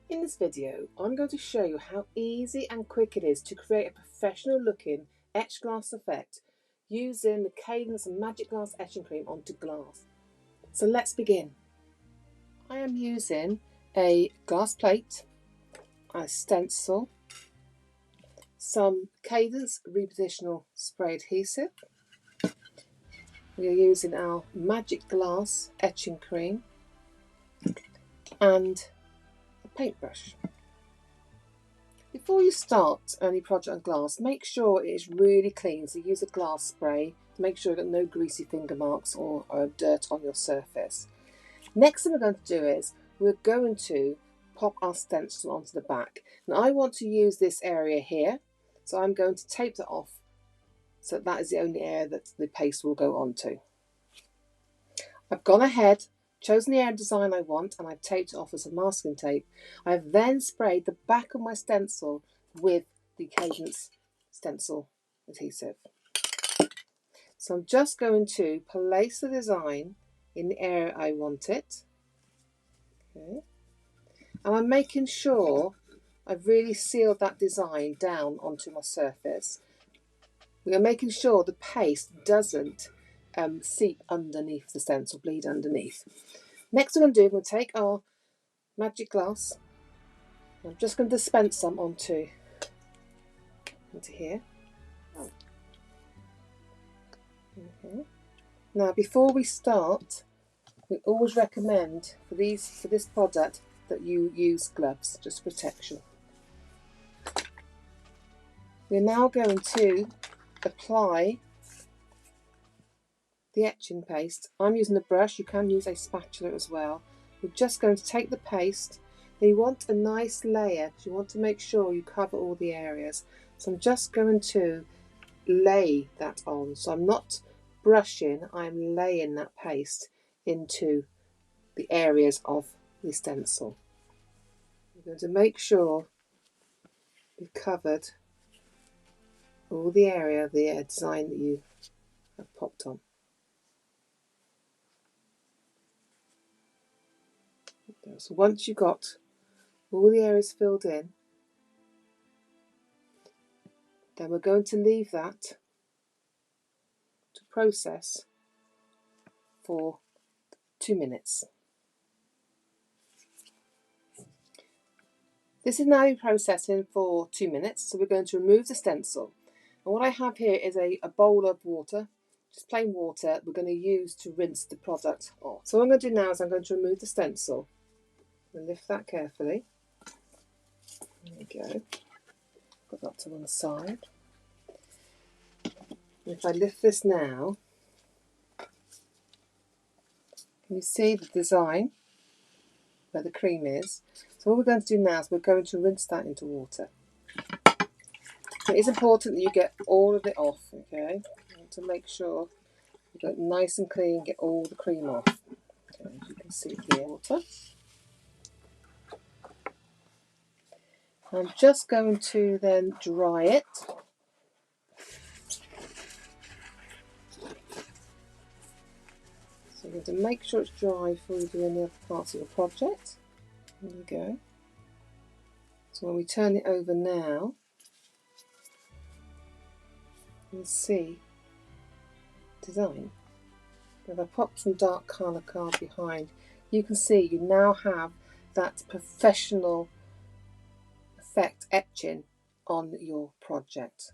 In this video, I'm going to show you how easy and quick it is to create a professional looking etched glass effect using the Cadence Magic Glass etching cream onto glass. So let's begin. I am using a glass plate, a stencil, some Cadence repositional spray adhesive. We are using our Magic Glass etching cream and a paintbrush. Before you start any project on glass, make sure it is really clean. So use a glass spray to make sure you've got no greasy finger marks or dirt on your surface. Next thing we're going to do is we're going to pop our stencil onto the back. Now I want to use this area here, so I'm going to tape that off so that is the only area that the paste will go onto. I've gone ahead, chosen the area design I want, and I've taped it off with some masking tape. I've then sprayed the back of my stencil with the Cadence stencil adhesive. So I'm just going to place the design in the area I want it. Okay. And I'm making sure I've really sealed that design down onto my surface. We are making sure the paste doesn't seep underneath the stencil, bleed underneath. Next we're going to do, we're going to take our magic glass. I'm just going to dispense some onto here. Okay. Now before we start, we always recommend for this product that you use gloves, just for protection. We're now going to apply the etching paste. I'm using a brush, you can use a spatula as well. We're just going to take the paste. Now you want a nice layer because you want to make sure you cover all the areas. So I'm just going to lay that on. So I'm not brushing, I'm laying that paste into the areas of the stencil. You're going to make sure you've covered all the area of the design that you have popped on. So once you've got all the areas filled in, then we're going to leave that to process for 2 minutes. This is now processing for 2 minutes, so we're going to remove the stencil. And what I have here is a bowl of water, just plain water, we're going to use to rinse the product off. So what I'm going to do now is I'm going to remove the stencil and lift that carefully. There we go. Put that to one side. And if I lift this now, can you see the design where the cream is? So what we're going to do now is we're going to rinse that into water. It is important that you get all of it off, okay? You want to make sure you get nice and clean, get all the cream off. Okay, as you can see here, water. I'm just going to then dry it. So you're going to make sure it's dry before you do any other parts of your project. There we go. So when we turn it over now, you'll see design. If I pop some dark colour card behind, you can see you now have that professional effect etching on your project.